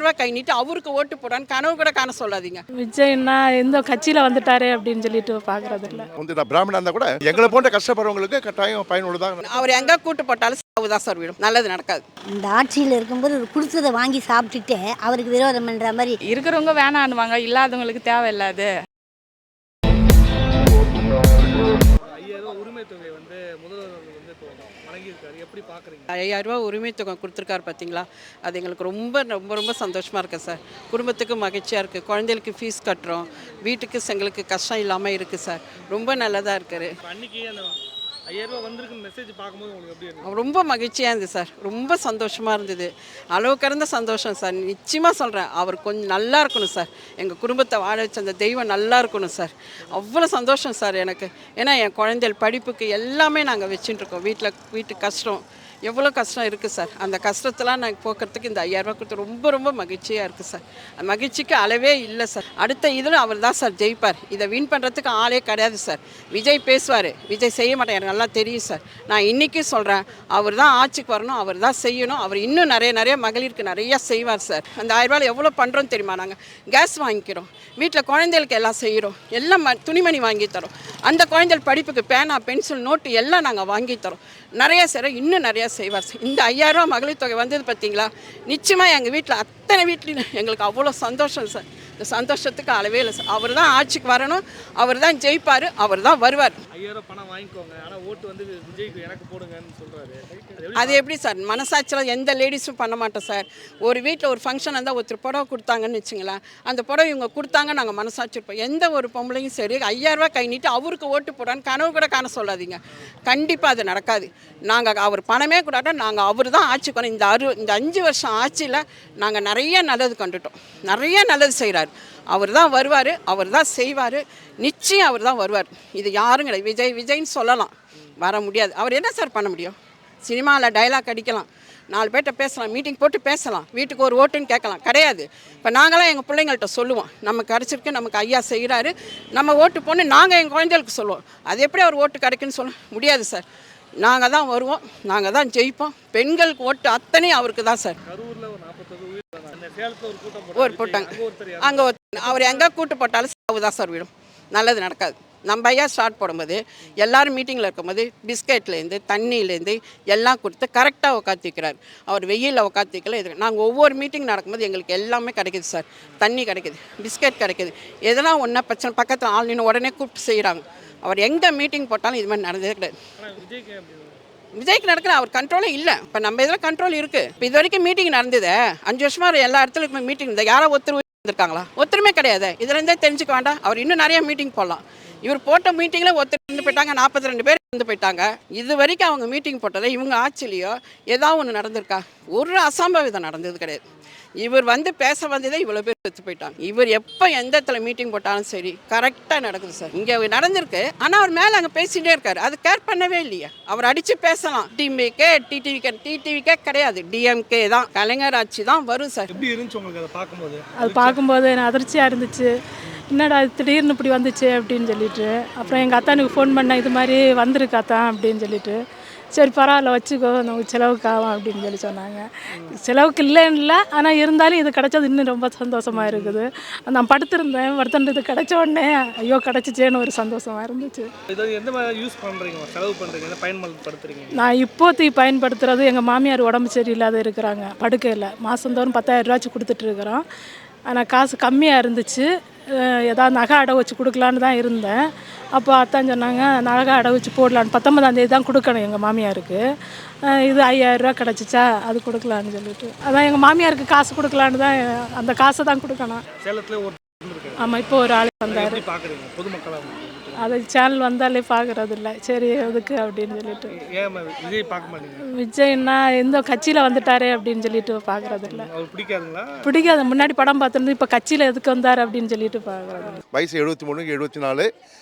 ரூபாய் கை நீட்டு அவருக்கு ஓட்டு போடான்னு கனவு கூட காண சொல்லாதீங்க. விஜய்னா எந்த கட்சியில் வந்துட்டாரு அப்படின்னு சொல்லிட்டு பார்க்கறது இல்லை. நான் பிராமணா இருந்தால் கூட எங்களை போன்ற கஷ்டப்படுறவங்களுக்கு கட்டாயம் பயனுள்ளதாக. அவர் எங்கே கூட்டு போட்டாலும் சாவுதான் சார் விடும், நல்லது நடக்காது. இந்த ஆட்சியில் இருக்கும்போது கொடுத்ததை வாங்கி சாப்பிட்டுட்டு அவருக்கு விரோதம் பண்ணுற மாதிரி இருக்கிறவங்க வேணான்னுவாங்க, இல்லாதவங்களுக்கு தேவையில்லாது. உரிமை தொகை முதல்வர் வழங்கியிருக்காரு, எப்படி பார்க்குறீங்க? 5000 ரூபா உரிமை தொகை கொடுத்துருக்காரு பார்த்தீங்களா, அது எங்களுக்கு ரொம்ப ரொம்ப ரொம்ப சந்தோஷமாக இருக்குது சார். குடும்பத்துக்கு மகிழ்ச்சியாக இருக்குது, குழந்தைகளுக்கு ஃபீஸ் கட்டுறோம், வீட்டுக்கு எங்களுக்கு கஷ்டம் இல்லாமல் இருக்குது சார். ரொம்ப நல்லதாக இருக்குது. அன்னைக்கு அந்த 5000 ரூபா வந்திருக்குன்னு மெசேஜ் பார்க்கும்போது உங்களுக்கு எப்படி இருந்துச்சு? ரொம்ப மகிழ்ச்சியாக இருந்தது சார், ரொம்ப சந்தோஷமாக இருந்தது, அளவு கடந்த சந்தோஷம் சார். நிச்சயமாக சொல்கிறேன், அவர் கொஞ்சம் நல்லா இருக்கணும் சார், எங்கள் குடும்பத்தை வாழ வச்ச அந்த தெய்வம் நல்லா இருக்கணும் சார். அவ்வளோ சந்தோஷம் சார் எனக்கு. ஏன்னா என் குழந்தைகள் படிப்புக்கு எல்லாமே நாங்கள் வச்சுட்டுருக்கோம். வீட்டுக்கு கஷ்டம் எவ்வளோ கஷ்டம் இருக்குது சார். அந்த கஷ்டத்தெல்லாம் நாங்கள் போக்குறதுக்கு இந்த 5000 ரூபா கொடுத்து ரொம்ப ரொம்ப மகிழ்ச்சியாக இருக்குது சார். மகிழ்ச்சிக்கு அளவே இல்லை சார். அடுத்த இதில் அவர் தான் சார் ஜெயிப்பார். இதை வின் பண்ணுறதுக்கு ஆளே கிடையாது சார். விஜய் பேசுவார், விஜய் செய்ய மாட்டேன், எனக்கு நல்லா தெரியும் சார். நான் இன்றைக்கும் சொல்கிறேன், அவர் தான் ஆட்சிக்கு வரணும், அவர் தான் செய்யணும். அவர் இன்னும் நிறைய மகளிருக்கு நிறையா செய்வார் சார். அந்த 1000 ரூபாயில் எவ்வளோ பண்ணுறோன்னு தெரியுமா? நாங்கள் கேஸ் வாங்கிக்கிறோம், வீட்டில் குழந்தைகளுக்கு எல்லாம் செய்கிறோம், எல்லாம் துணிமணி வாங்கி தரோம், அந்த குழந்தைகள் படிப்புக்கு பேனா பென்சில் நோட்டு எல்லாம் நாங்கள் வாங்கி தரோம். நிறையா சார், இன்னும் நிறையா செய்வார் சார். இந்த 5000 ரூபா மகளிர் தொகை வந்தது பார்த்தீங்களா, நிச்சயமாக எங்கள் வீட்டில் அத்தனை வீட்லையும் எங்களுக்கு அவ்வளோ சந்தோஷம் சார். இந்த சந்தோஷத்துக்கு அளவே இல்லை சார். அவர் தான் ஆட்சிக்கு வரணும், அவர் தான் ஜெயிப்பார், அவர் தான் வருவார். 5000 ரூபா பணம் வாங்கிக்கோங்க, ஆனால் ஓட்டு விஜய்க்கு எனக்கு போடுங்கன்னு சொல்கிறாரு. அது எப்படி சார்? மனசாட்சியில் எந்த லேடிஸும் பண்ண மாட்டோம் சார். ஒரு வீட்டில் ஒரு ஃபங்க்ஷன் இருந்தால் ஒருத்தர் புடவை கொடுத்தாங்கன்னு வச்சுங்களேன், அந்த புடவை இவங்க கொடுத்தாங்க, நாங்கள் மனசாட்சி இருப்போம். எந்த ஒரு பொம்பளையும் சரி 5000 ரூபா கை நீட்டு அவருக்கு ஓட்டு போடான்னு கனவு கூட காண சொல்லாதீங்க. கண்டிப்பாக அது நடக்காது. நாங்கள் அவர் பணமே கூடாட்டா நாங்கள் அவர் தான் ஆட்சிக்கு வரணும். இந்த 5 வருஷம் ஆட்சியில் நாங்கள் நிறைய நல்லது கண்டுட்டோம், நிறைய நல்லது செய்கிறார். அவர் தான் வருவார், அவர் தான் செய்வார், நிச்சயம் அவர் தான் வருவார். இது யாரும் கிடையாது. விஜய்ன்னு சொல்லலாம், வர முடியாது. அவர் என்ன சார் பண்ண முடியும்? சினிமாவில் டைலாக் அடிக்கலாம், 4 பேர்கிட்ட பேசலாம், மீட்டிங் போட்டு பேசலாம், வீட்டுக்கு ஒரு ஓட்டுன்னு கேட்கலாம், கிடையாது. இப்போ நாங்களாம் எங்கள் பிள்ளைங்கள்ட்ட சொல்லுவோம், நமக்கு கிடச்சிருக்கு, நமக்கு ஐயா செய்கிறாரு, நம்ம ஓட்டு போன்னு நாங்கள் எங்கள் குழந்தைகளுக்கு சொல்லுவோம். அது எப்படி அவர் ஓட்டு கிடைக்குன்னு சொல்ல முடியாது சார். நாங்கள் தான் வருவோம், நாங்கள் தான் ஜெயிப்போம். பெண்களுக்கு ஓட்டு அத்தனையும் அவருக்கு தான் சார். ஒரு போட்டாங்க அங்கே அவர் எங்கே கூட்டு போட்டாலும் சாவு தான் சார் விடும், நல்லது நடக்காது. நம்ம ஐயா ஸ்டார்ட் போடும்போது எல்லோரும் மீட்டிங்கில் இருக்கும்போது பிஸ்கெட்லேருந்து தண்ணியிலேருந்து எல்லாம் கொடுத்து கரெக்டாக உட்காத்திக்கிறார். அவர் வெயிலில் உட்காத்திக்கல. இது நாங்கள் ஒவ்வொரு மீட்டிங் நடக்கும்போது எங்களுக்கு எல்லாமே கிடைக்கிது சார். தண்ணி கிடைக்கிது, பிஸ்கெட் கிடைக்கிது, எதெல்லாம் ஒன்றா பிரச்சனை பக்கத்தில் ஆள் நின்று உடனே கூப்பிட்டு செய்கிறாங்க. அவர் எங்கே மீட்டிங் போட்டாலும் இது மாதிரி நடந்ததே கிடையாது. விஜய்க்கு நடக்கிற அவர் கண்ட்ரோலே இல்லை. இப்போ நம்ம இதில் கண்ட்ரோல் இருக்குது. இப்போ இது வரைக்கும் மீட்டிங் நடந்தது 5 வருஷமாக எல்லா இடத்துலையும் மீட்டிங் இந்த யாரோ ஒருத்தர் இருந்திருக்காங்களா? ஒருத்தருமே கிடையாது. இதுலேருந்தே தெரிஞ்சுக்க வேண்டாம், அவர் இன்னும் நிறைய மீட்டிங் போடலாம். இவர் போட்ட மீட்டிங்கில் ஒருத்தர் இருந்து போயிட்டாங்க, 42 பேர் இருந்து போயிட்டாங்க. இது வரைக்கும் அவங்க மீட்டிங் போட்டதை இவங்க ஆட்சிலையோ ஏதாவது ஒன்று நடந்திருக்கா? ஒரு அசம்பாவிதம் நடந்தது கிடையாது. இவர் பேச வந்ததே இவ்வளோ பேர் செத்து போயிட்டாங்க. இவர் எப்போ எந்த இடத்துல மீட்டிங் போட்டாலும் சரி கரெக்டாக நடக்குது சார். இங்கே நடந்திருக்கு, ஆனால் அவர் மேலே அங்கே பேசிகிட்டே இருக்காரு, அது கேர் பண்ணவே இல்லையா? அவர் அடித்து பேசலாம். டிடிவிக்கே கிடையாது, டிஎம்கே தான், கலைஞர் ஆட்சி தான் வரும் சார். எப்படி இருந்துச்சு உங்களுக்கு அதை பார்க்கும்போது? அது பார்க்கும்போது எனக்கு அதிர்ச்சியாக இருந்துச்சு. என்னடா திடீர்னு இப்படி வந்துச்சு அப்படின்னு சொல்லிட்டு, அப்புறம் எங்கள் அத்தானுக்கு ஃபோன் பண்ணேன், இது மாதிரி வந்திருக்கு அத்தான் அப்படின்னு சொல்லிட்டு. சரி பரவாயில்ல வச்சுக்கோ, நமக்கு செலவுக்கு ஆகும் அப்படின்னு சொல்லி சொன்னாங்க. செலவுக்கு இல்லைன்னு இல்லை, ஆனால் இருந்தாலும் இது கிடைச்சது இன்னும் ரொம்ப சந்தோஷமாக இருக்குது. நான் படுத்துருந்தேன், இது கிடைச்ச உடனே ஐயோ கிடச்சிச்சேன்னு ஒரு சந்தோஷமாக இருந்துச்சு. இது எந்த மாதிரி யூஸ் பண்ணுறீங்க, செலவு பண்ணுறீங்க, பயன்படுத்துறீங்க? நான் இப்போதைக்கு பயன்படுத்துகிறது, எங்கள் மாமியார் உடம்பு சரியில்லாத இருக்கிறாங்க, படுக்கையில் மாதந்தோறும் 10,000 ரூபாய்ச்சி கொடுத்துட்ருக்குறோம். ஆனால் காசு கம்மியாக இருந்துச்சு, ஏதாவது நகை அடை வச்சு கொடுக்கலான்னு தான் இருந்தேன். அப்போ அத்தான் சொன்னாங்க நகை அடை வச்சு போடலான்னு. 19ஆம் தேதி தான் கொடுக்கணும் எங்கள் மாமியாருக்கு. இது 5000 ரூபா கிடச்சிச்சா, அது கொடுக்கலான்னு சொல்லிட்டு அதான் எங்கள் மாமியாருக்கு காசு கொடுக்கலான்னு தான், அந்த காசை தான் கொடுக்கணும். ஆமாம், இப்போ ஒரு ஆள் வந்தார். பொதுமக்களாக அது சேனல் வந்தாலே பார்க்குறது இல்லை, சரி எதுக்கு அப்படின்னு சொல்லிட்டு. விஜய் பார்க்க மாட்டீங்க? விஜய்னா எந்த கட்சியில் வந்துட்டாரே அப்படின்னு சொல்லிட்டு பார்க்குறது இல்லை. பிடிக்காதுங்களா? பிடிக்காது. முன்னாடி படம் பார்த்துருந்து இப்போ கட்சியில் எதுக்கு வந்தார் அப்படின்னு சொல்லிட்டு பார்க்குறது. வயசு 73 74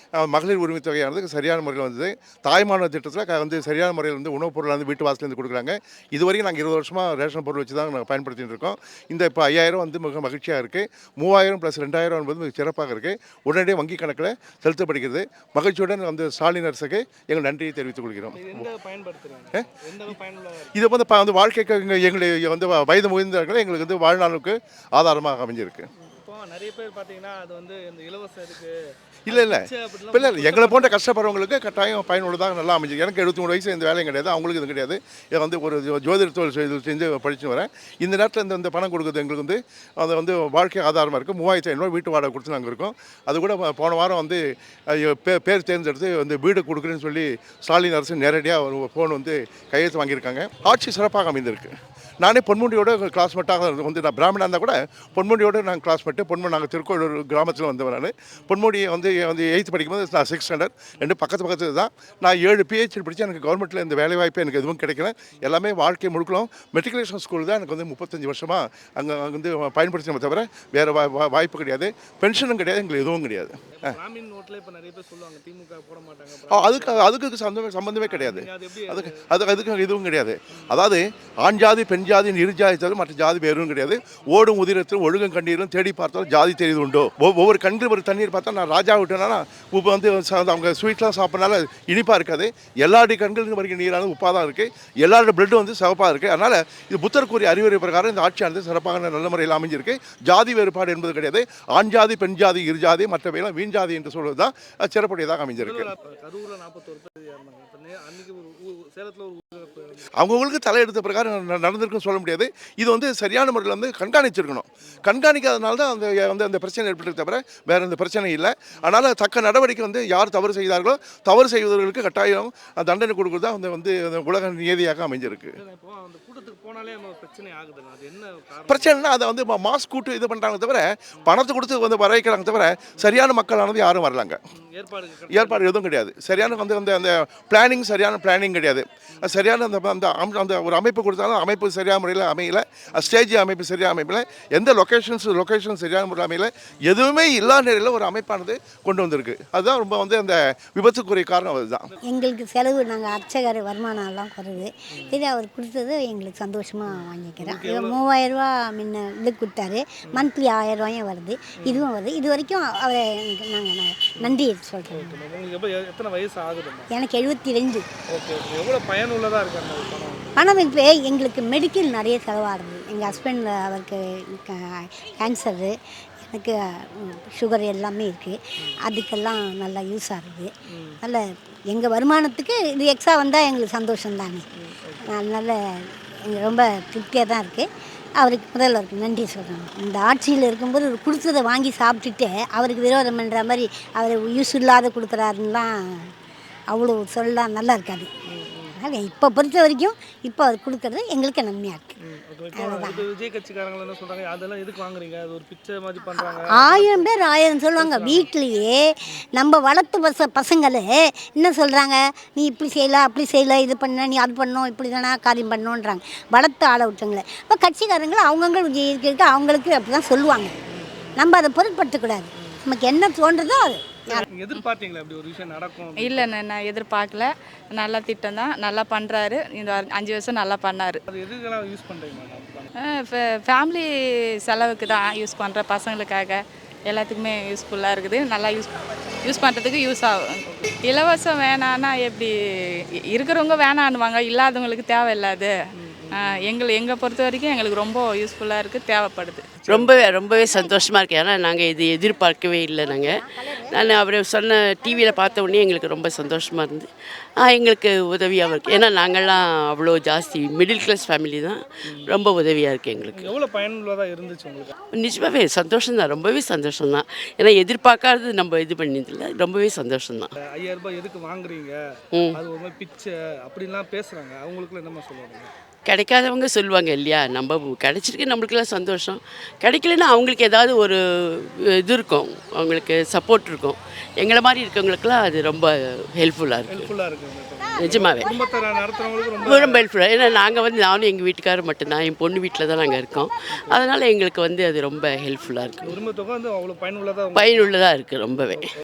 மகளிர் உரிமை தொகையானது சரியான முறையில் வந்தது. தாய்மானவர் திட்டத்தில் சரியான முறையில் உணவுப் பொருள் வீட்டு வாசலேருந்து கொடுக்குறாங்க. இதுவரைக்கும் நாங்கள் 20 வருஷமாக ரேஷன் பொருள் வச்சு தான் நாங்கள் பயன்படுத்திட்டு இருக்கோம். இந்த இப்போ 5000 மிக மகிழ்ச்சியாக இருக்குது. 3000 + 2000 என்பது மிக சிறப்பாக இருக்குது. உடனடியாக வங்கி கணக்கில் செலுத்தப்படுகிறது. மகிழ்ச்சியுடன் அந்த ஸ்டாலின் அரசுக்கு எங்கள் நன்றியை தெரிவித்துக் கொள்கிறோம். இது எந்த பயன்படுத்துறீங்க? எந்த அளவு பயனுள்ளதா இருக்கு? இது வந்து வாழ்க்கைக்கு எங்களுக்கு வந்து வயது முதிர்ந்தவர்கள் எங்களுக்கு வந்து வாழ்நாளுக்கு ஆதாரமாக அமைஞ்சிருக்கு. இப்போ நிறைய பேர் பார்த்தீங்கன்னா அது வந்து இந்த இலவசம் இருக்கு இல்லை இல்லை பிச்சை அப்படிலாம் இல்லை இல்லை எங்களை போன்ற கஷ்டப்படுறவங்களுக்கு கட்டாயம் பயனுள்ளதாக நல்லா அமைஞ்சிருக்கு. எனக்கு 73 வயசு இந்த வேலையும் கிடையாது, அவங்களுக்கு இது கிடையாது. இது வந்து ஒரு ஜோதிட தொழில் செஞ்சு படிச்சு வரேன். இந்த நேரத்தில் இந்த பணம் கொடுக்குறது எங்களுக்கு வந்து அது வந்து வாழ்க்கை ஆதாரமாக இருக்குது. 3500 வீட்டு வாடகை கொடுத்து நாங்கள் இருக்கோம். அது கூட போன வாரம் வந்து பேர் தேர்ந்தெடுத்து வந்து வீடு கொடுக்குறேன்னு சொல்லி ஸ்டாலின் அரசு நேரடியாக ஒரு ஃபோன் வந்து கையெழுத்து வாங்கியிருக்காங்க. ஆட்சி சிறப்பாக அமைந்திருக்கு. நானே பொன்முடியோட கிளாஸ்மேட்டாக வந்து நான் பிராமணாக இருந்தால் கூட பொன்முடியோடு நாங்கள் கிளாஸ்மேட்டு. பொன்முடி நாங்கள் திருக்கோளூர் கிராமத்தில் வந்தவன். நான் பொன்முடியை வந்து 8th படிக்கும்போது நான் 6th ஸ்டாண்டர்ட், ரெண்டு பக்கத்து தான். நான் 7 PhD படித்து எனக்கு கவர்மெண்ட்டில் இந்த வேலைவாய்ப்பு எனக்கு எதுவும் கிடைக்கல. எல்லாமே வாழ்க்கை முழுக்கலாம் மெட்ரிகுலேஷன் ஸ்கூல் தான் எனக்கு வந்து 35 வருஷமாக அங்கே வந்து பயன்படுத்தினோமே தவிர வேறு வாய்ப்பு கிடையாது. பென்ஷனும் கிடையாது, எங்களுக்கு எதுவும் கிடையாது. கிராமின் நோட்டில் இப்போ நிறைய பேர் சொல்லுவாங்க திமுக போட மாட்டாங்க. அதுக்கு சம்பந்தமே கிடையாது. அது எப்படி அதுக்கு எதுவும் கிடையாது. அதாவது ஆண் ஜாதி பெண் ஜாதி இரு ஜாதி தவிர மற்ற ஜாதி வேறும் கிடையாது. ஓடும் உதிரத்தில் ஒழுங்கும் கண்ணீரும் தேடி பார்த்தாலும் ஜாதி தெரியுது உண்டோ. ஒவ்வொரு கண்ணில் ஒரு தண்ணீர் பார்த்தா நான் ராஜா விட்டேன்னா உப்பு வந்து அவங்க ஸ்வீட்லாம் சாப்பிட்றனால இனிப்பாக இருக்காது. எல்லாருடைய கண்களுக்கு வருகிற நீரானது உப்பாக தான் இருக்குது. எல்லாரோட பிளட்டும் வந்து சிவப்பாக இருக்குது. அதனால் இது புத்தர் கூறிய அறிவுரை பிரகாரம் இந்த ஆட்சியானது சிறப்பாக நல்ல முறையில் அமைஞ்சிருக்கு. ஜாதி வேறுபாடு என்பது கிடையாது. ஆண் ஜாதி பெண் ஜாதி இரு ஜாதி மற்றவையெல்லாம் வீண் ஜாதி என்று சொல்வது தான் சிறப்புடையதாக அமைஞ்சிருக்கு. கரூரில் 41 பேர் இறந்தாங்க. அன்னைக்கு சேலத்தில் ஒரு அவங்களுக்கு தலையெடுத்த பிரகாரம் நடந்திருக்குன்னு சொல்ல முடியாது. இது வந்து சரியான முறையில் வந்து கண்காணிச்சிருக்கணும். கண்காணிக்காதனால தான் அந்த பிரச்சனை ஏற்பட்டு தவிர வேறு எந்த பிரச்சனை இல்லை. அதனால் தக்க நடவடிக்கை வந்து யார் தவறு செய்தார்களோ தவறு செய்வதற்கு கட்டாயம் தண்டனை கொடுக்குறது தான் வந்து உலக நியதியாக அமைஞ்சிருக்கு. அந்த கூட்டத்துக்கு போனாலே பிரச்சனை ஆகுது. அது என்ன பிரச்சனைனா அதை வந்து மாஸ்க் கூட்டு இது பண்ணுறாங்க தவிர பணத்தை கொடுத்து வந்து வர வைக்கிறாங்க தவிர சரியான மக்களானது யாரும் வரலாங்க. ஏற்பாடு எதுவும் கிடையாது. சரியான வந்து அந்த பிளானிங் சரியான பிளானிங் கிடையாது. சரியான அந்த ஒரு அமைப்பு கொடுத்தாலும் அமைப்பு சரியான முறையில் அமையல. ஸ்டேஜ் அமைப்பு சரியான அமைப்பில் எந்த லொக்கேஷன் சரியான முறையில் அமையல. எதுவுமே இல்லாத நிலையில் ஒரு அமைப்பானது கொண்டு வந்திருக்கு. அதுதான் ரொம்ப வந்து அந்த விபத்துக்குரிய காரணம். அதுதான் எங்களுக்கு செலவு. நாங்கள் அர்ச்சகர் வருமானம் எல்லாம் குறைவு. இது அவர் கொடுத்தது எங்களுக்கு சந்தோஷமாக வாங்கிக்கிறோம். 3000 ரூபா முன்ன இது கொடுத்தாரு. மந்த்லி 1000 ரூபாயும் வருது, இதுவும் வருது. இது வரைக்கும் அவரை நாங்கள் நன்றி சொல்கிறோம். எத்தனை வயசு ஆகுது? எனக்கு 72. எவ்வளோ பயனுள்ளதாக இருக்கு அந்த பணம்? இப்போ எங்களுக்கு மெடிக்கல் நிறைய செலவாகுது. எங்கள் ஹஸ்பண்ட் அவருக்கு கேன்சரு, எனக்கு சுகர் எல்லாமே இருக்குது. அதுக்கெல்லாம் நல்லா யூஸ் ஆகுது. நல்ல எங்கள் வருமானத்துக்கு இது எக்ஸ்ட்ரா வந்தால் எங்களுக்கு சந்தோஷம்தானே. அதனால் எங்களுக்கு ரொம்ப திருப்தியாக தான் இருக்குது. அவருக்கு முதல்வருக்கு நன்றி சொல்கிறோம். இந்த ஆட்சியில் இருக்கும்போது கொடுத்ததை வாங்கி சாப்பிட்டுட்டு அவருக்கு விரோதம் பண்ணுற மாதிரி அவர் யூஸ் இல்லாத கொடுக்குறாருலாம் அவ்வளோ சொல்லலாம் நல்லா இருக்காது. அதனால் இப்போ பொறுத்த வரைக்கும் இப்போ அவர் கொடுக்குறது எங்களுக்கு நன்மையாக இருக்குது. விஜய் கட்சிக்காரங்க என்ன சொல்கிறாங்க, அதெல்லாம் எதுக்கு வாங்குறீங்க, அது ஒரு பிச்சை மாதிரி பண்ணுறாங்க. 1000 பேர் 1000 சொல்லுவாங்க. வீட்லேயே நம்ம வளர்த்து பசங்களே என்ன சொல்கிறாங்க, நீ இப்படி செய்யலை அப்படி செய்யலை, இது பண்ண நீ அது பண்ணணும் இப்படி தானே காரியம் பண்ணணுன்றாங்க. வளர்த்து ஆள விட்டுங்களே. இப்போ கட்சிக்காரங்களை அவங்கவுங்க இருக்க அவங்களுக்கு அப்படி தான் சொல்லுவாங்க. நம்ம அதை பொருட்படுத்தக்கூடாது. நமக்கு என்ன தோன்றதோ அது. எதிர்பார்த்தீங்களா இப்படி ஒரு விஷயம் நடக்கும்? இல்லைண்ணே, நான் எதிர்பார்க்கல. நல்ல திட்டம் தான், நல்லா பண்ணுறாரு. இந்த 5 வருஷம் நல்லா பண்ணார். அது எதுக்கெல்லாம் யூஸ் பண்ணுறீங்க? ஃபேமிலி செலவுக்கு தான் யூஸ் பண்ணுறேன். பசங்களுக்காக எல்லாத்துக்குமே யூஸ்ஃபுல்லாக இருக்குது. நல்லா யூஸ் பண்ணுறதுக்கு யூஸ் ஆகும். இலவசம் வேணான்னா எப்படி இருக்கிறவங்க வேணான்னுவாங்க, இல்லாதவங்களுக்கு தேவையில்லாது. எங்களை பொறுத்த வரைக்கும் எங்களுக்கு ரொம்ப யூஸ்ஃபுல்லாக இருக்குது, தேவைப்படுது. ரொம்பவே சந்தோஷமாக இருக்குது. ஏன்னா நாங்கள் இது எதிர்பார்க்கவே இல்லை. நான் அவரை சொன்ன டிவியில் பார்த்த உடனே எங்களுக்கு ரொம்ப சந்தோஷமாக இருந்து எங்களுக்கு உதவியாக இருக்குது. ஏன்னா நாங்கள்லாம் அவ்வளோ ஜாஸ்தி மிடில் கிளாஸ் ஃபேமிலி தான். ரொம்ப உதவியாக இருக்குது எங்களுக்கு. எவ்வளோ பயனுள்ளதாக இருந்துச்சு உங்களுக்கு? நிஜமாகவே சந்தோஷம்தான், ரொம்பவே சந்தோஷம்தான். ஏன்னா எதிர்பார்க்காதது நம்ம இது பண்ணியதில்லை. ரொம்பவே சந்தோஷம்தான். 5000 ரூபாய் எதுக்கு வாங்குறீங்க, அது ஒரு மாதிரி பிச்சை அப்படின்லாம் பேசுகிறாங்க. அவங்களுக்குள்ள என்னமா சொல்லுவாங்க? கிடைக்காதவங்க சொல்லுவாங்க இல்லையா, நம்ம கிடைச்சிருக்கு நம்மளுக்கெல்லாம் சந்தோஷம். கிடைக்கலன்னா அவங்களுக்கு ஏதாவது ஒரு இது இருக்கும், அவங்களுக்கு சப்போர்ட் இருக்கும். எங்களை மாதிரி இருக்கவங்களுக்குலாம் அது ரொம்ப ஹெல்ப்ஃபுல்லாக இருக்குது. நிஜமாவே குடும்பத்தை நடத்துகிறவங்களுக்கு ரொம்ப ஹெல்ப்ஃபுல்லாக. ஏன்னா நாங்கள் நானும் எங்கள் வீட்டுக்காரர் மட்டும்தான், என் பொண்ணு வீட்டில் தான் நாங்கள் இருக்கோம். அதனால் எங்களுக்கு அது ரொம்ப ஹெல்ப்ஃபுல்லாக இருக்குது. குடும்பத்தொகை அவ்வளோ பயனுள்ளதாக பயனுள்ளதாக இருக்குது ரொம்பவே.